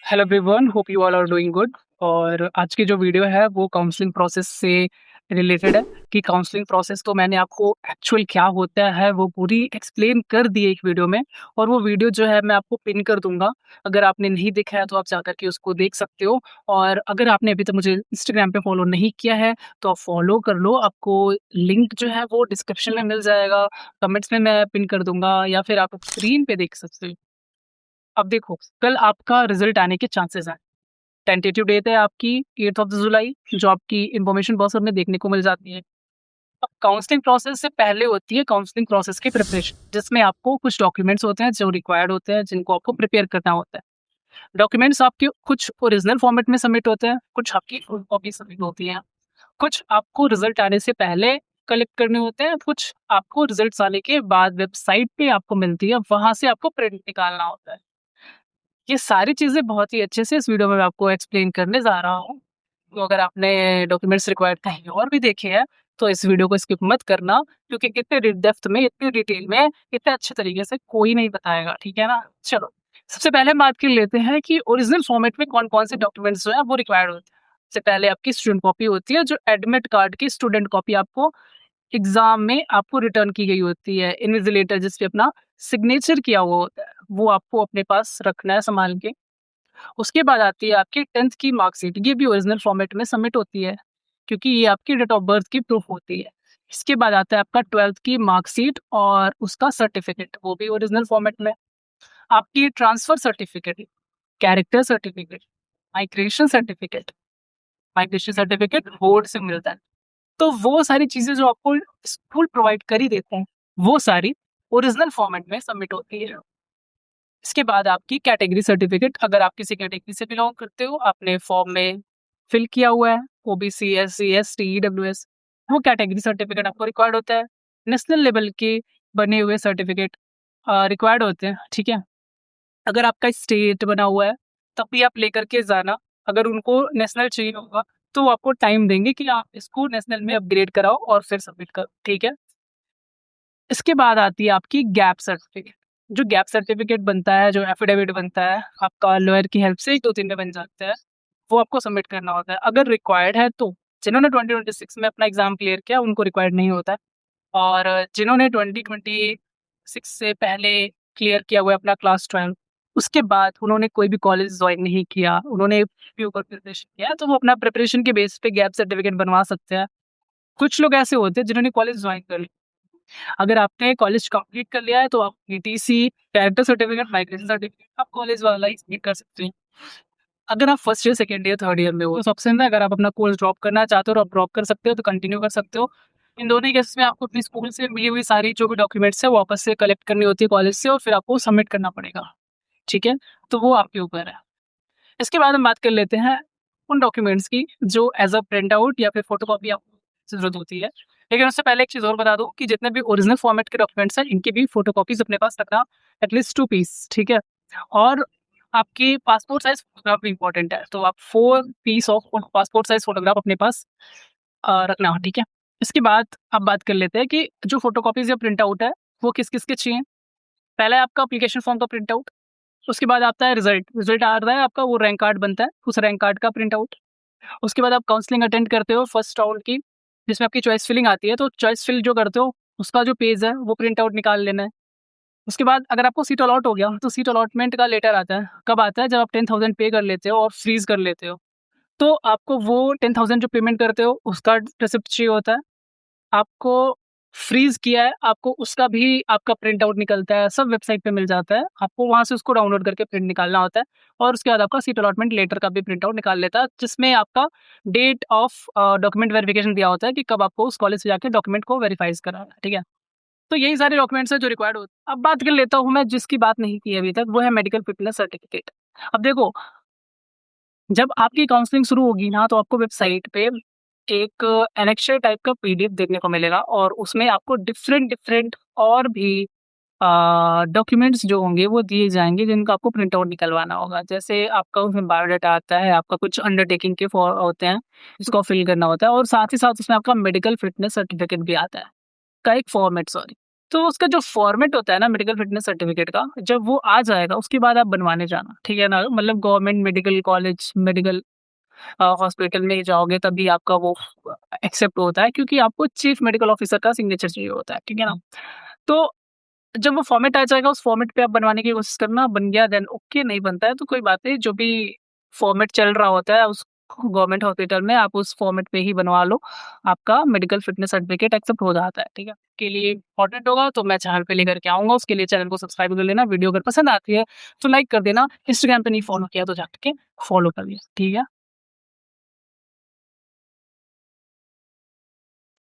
Hello everyone, hope you all are doing good. और आज की जो वीडियो है वो काउंसलिंग प्रोसेस से रिलेटेड है कि काउंसलिंग प्रोसेस तो मैंने आपको एक्चुअल क्या होता है वो पूरी एक्सप्लेन कर दी है एक वीडियो में। और वो वीडियो जो है मैं आपको पिन कर दूंगा। अगर आपने नहीं देखा है तो आप जाकर के उसको देख सकते हो। और अगर आपने अभी तक मुझे इंस्टाग्राम पे फॉलो नहीं किया है तो आप फॉलो कर लो। आपको लिंक जो है वो डिस्क्रिप्शन में मिल जाएगा, कमेंट्स में मैं पिन कर दूंगा, या फिर आप स्क्रीन पे देख सकते हो। अब देखो, कल आपका रिजल्ट आने के चांसेस हैं। टेंटेटिव डेट है आपकी 8th ऑफ जुलाई, जो आपकी इन्फॉर्मेशन बहुत सब में देखने को मिल जाती है। अब काउंसलिंग प्रोसेस से पहले होती है काउंसलिंग प्रोसेस की प्रिपरेशन, जिसमें आपको कुछ डॉक्यूमेंट्स होते हैं जो रिक्वायर्ड होते हैं, जिनको आपको प्रिपेयर करना होता है। डॉक्यूमेंट्स आपके कुछ ओरिजिनल फॉर्मेट में सबमिट होते हैं, कुछ आपकी फुल कॉपी सबमिट होती हैं, कुछ आपको रिजल्ट आने से पहले कलेक्ट करने होते हैं, कुछ आपको रिजल्ट्स आने के बाद वेबसाइट पे आपको मिलती है, वहां से आपको प्रिंट निकालना होता है। ये सारी चीज़ें बहुत ही अच्छे से इस वीडियो में मैं आपको एक्सप्लेन करने जा रहा हूँ। तो अगर आपने डॉक्यूमेंट्स रिक्वायर्ड कहीं और भी देखे हैं, तो इस वीडियो को स्किप मत करना, क्योंकि इतने डेप्थ में, इतनी डिटेल में, इतने अच्छे तरीके से कोई नहीं बताएगा, ठीक है ना? चलो, सबसे पहले हम बात कर लेते हैं कि ओरिजिनल फॉर्मेट में कौन-कौन से डॉक्यूमेंट्स जो हैं वो रिक्वायर्ड होते हैं। सबसे पहले आपकी स्टूडेंट कॉपी होती है, जो एडमिट कार्ड की स्टूडेंट कॉपी आपको एग्ज़ाम में आपको रिटर्न की गई होती है। इन्विजिलेटर जिस पे अपना सिग्नेचर किया हुआ होता है, वो आपको अपने पास रखना है सँभाल के। उसके बाद आती है आपकी 10th की मार्कशीट, ये भी ओरिजिनल फॉर्मेट में सबमिट होती है, क्योंकि ये आपकी डेट ऑफ बर्थ की प्रूफ होती है। इसके बाद आता है आपका 12th की मार्कशीट और उसका सर्टिफिकेट, वो भी ओरिजिनल फॉर्मेट में। आपकी transfer certificate, character certificate, migration certificate board से मिलता है। तो वो सारी चीज़ें जो आपको स्कूल प्रोवाइड कर ही देते हैं, वो सारी ओरिजिनल फॉर्मेट में सबमिट होती है। इसके बाद आपकी कैटेगरी सर्टिफिकेट, अगर आप किसी कैटेगरी से बिलोंग करते हो, आपने फॉर्म में फिल किया हुआ है, ओबीसी, एससी, एसटी, ईडब्ल्यूएस, वो कैटेगरी सर्टिफिकेट आपको रिक्वायर्ड होता है। नेशनल लेवल के बने हुए सर्टिफिकेट रिक्वायर्ड होते हैं, ठीक है? अगर आपका स्टेट बना हुआ है, तब भी आप लेकर के जाना। अगर उनको नेशनल चाहिए होगा, तो वो आपको टाइम देंगे कि आप इसको नेशनल में अपग्रेड कराओ और फिर सबमिट करो, ठीक है? इसके बाद आती है आपकी गैप सर्टिफिकेट। जो गैप सर्टिफिकेट बनता है, जो एफिडेविट बनता है, आपका लॉयर की हेल्प से 1-2 दिन में बन जाता है, वो आपको सबमिट करना होता है। अगर रिक्वायर्ड है तो, जिन्होंने 2026 में अपना एग्ज़ाम क्लियर किया उनको रिक्वायर्ड नहीं होता है, और जिन्होंने 2026 से पहले क्लियर किया हुआ है अपना क्लास 12, उसके बाद उन्होंने कोई भी कॉलेज जॉइन नहीं किया, उन्होंने पीयू का प्रिपरेशन किया है, तो वो अपना प्रिपरेशन के बेस पे गैप सर्टिफिकेट बनवा सकते हैं। कुछ लोग ऐसे होते हैं जिन्होंने कॉलेज जॉइन कर लिया। अगर आपने कॉलेज कंप्लीट कर लिया है तो आप PTC, character certificate, migration certificate आप कॉलेज वाला ही सबमिट कर सकते हैं। अगर आप first year, second year, third year में हो तो ऑप्शन है, अगर आप अपना कोर्स ड्रॉप करना चाहते हो तो आप ड्रॉप कर सकते हो, तो कंटिन्यू कर सकते हो। इन दोनों ही केसेस में आपको अपने स्कूल से मिली हुई सारी जो भी डॉक्यूमेंट्स है वापस से कलेक्ट करनी होती है कॉलेज से, और फिर आपको सबमिट करना पड़ेगा, ठीक है? तो वो आपके ऊपर है। इसके बाद हम बात कर लेते हैं उन डॉक्यूमेंट्स की जो एज अ प्रिंट आउट या फिर फोटोकॉपी आपको ज़रूरत होती है। लेकिन उससे पहले एक चीज़ और बता दूँ कि जितने भी ओरिजिनल फॉर्मेट के डॉक्यूमेंट्स हैं, इनकी भी फोटोकॉपीज़ अपने पास रखना, एटलीस्ट 2 पीस, ठीक है? और आपकी पासपोर्ट साइज़ फोटोग्राफ भी इम्पोर्टेंट है, तो आप 4 piece of passport size photograph अपने पास रखना, ठीक है? इसके बाद अब बात कर लेते हैं कि जो फोटोकॉपीज़ या प्रिंट आउट है, वो किस-किस के चाहिए। पहला है आपका एप्लीकेशन फॉर्म का प्रिंट आउट। उसके बाद आता है रिजल्ट, रिजल्ट आ रहा है आपका, वो रैंक कार्ड बनता है, उस रैंक कार्ड का प्रिंट आउट। उसके बाद आप काउंसलिंग अटेंड करते हो फर्स्ट राउंड की, जिसमें आपकी चॉइस फिलिंग आती है, तो चॉइस फिल जो करते हो उसका जो पेज है वो प्रिंट आउट निकाल लेना है। उसके बाद अगर आपको सीट अलॉट हो गया तो सीट अलॉटमेंट का लेटर आता है। कब आता है? जब आप 10,000 पे कर लेते हो और फ्रीज कर लेते हो, तो आपको वो 10,000 जो पेमेंट करते हो उसका रिसिप्ट चाहिए होता है। आपको फ्रीज़ किया है, आपको उसका भी आपका प्रिंट आउट निकलता है, सब वेबसाइट पे मिल जाता है। आपको वहाँ से उसको डाउनलोड करके प्रिंट निकालना होता है, और उसके बाद आपका सीट अलॉटमेंट लेटर का भी प्रिंट आउट निकाल लेता है, जिसमें आपका डेट ऑफ डॉक्यूमेंट वेरिफिकेशन दिया होता है कि कब आपको उस कॉलेज से जाके डॉक्यूमेंट को वेरीफाइज़ कराना है, ठीक है? तो यही सारे डॉक्यूमेंट्स हैं जो रिक्वायर्ड होते हैं। अब बात कर लेता हूँ मैं जिसकी बात नहीं की अभी तक, वो है मेडिकल फिटनेस सर्टिफिकेट। अब देखो, जब आपकी काउंसलिंग शुरू होगी ना, तो आपको वेबसाइट पे एक एनेक्चर टाइप का पीडीएफ देखने को मिलेगा, और उसमें आपको डिफरेंट डिफरेंट और भी डॉक्यूमेंट्स जो होंगे वो दिए जाएँगे, जिनका आपको प्रिंट आउट निकलवाना होगा। जैसे आपका उसमें बायोडाटा आता है, आपका कुछ अंडरटेकिंग के फॉर्म होते हैं, जिसको फिल करना होता है, और साथ ही साथ उसमें आपका मेडिकल फिटनेस सर्टिफिकेट भी आता है, का एक फॉर्मेट, सॉरी। तो उसका जो फॉर्मेट होता है ना मेडिकल फिटनेस सर्टिफिकेट का, जब वो आ जाएगा उसके बाद आप बनवाने जाना, ठीक है ना? मतलब government medical college, medical hospital में ही जाओगे तभी आपका वो एक्सेप्ट होता है, क्योंकि आपको चीफ मेडिकल ऑफिसर का सिग्नेचर चाहिए होता है, ठीक है ना? तो जब वो फॉर्मेट आ जाएगा उस फॉर्मेट पे आप बनवाने की कोशिश करना, बन गया देन ओके, नहीं बनता है तो कोई बात नहीं, जो भी फॉर्मेट चल रहा होता है उस गवर्नमेंट हॉस्पिटल में आप उस फॉर्मेट पे ही बनवा लो, आपका मेडिकल फिटनेस सर्टिफिकेट एक्सेप्ट हो जाता है, ठीक है? के लिए इम्पोर्टेंट होगा तो मैं चैनल पे लेकर के आऊँगा, उसके लिए चैनल को सब्सक्राइब कर लेना, वीडियो अगर पसंद आती है तो लाइक कर देना, इंस्टाग्राम पे नहीं फॉलो किया तो जाके फॉलो कर लिया, ठीक है?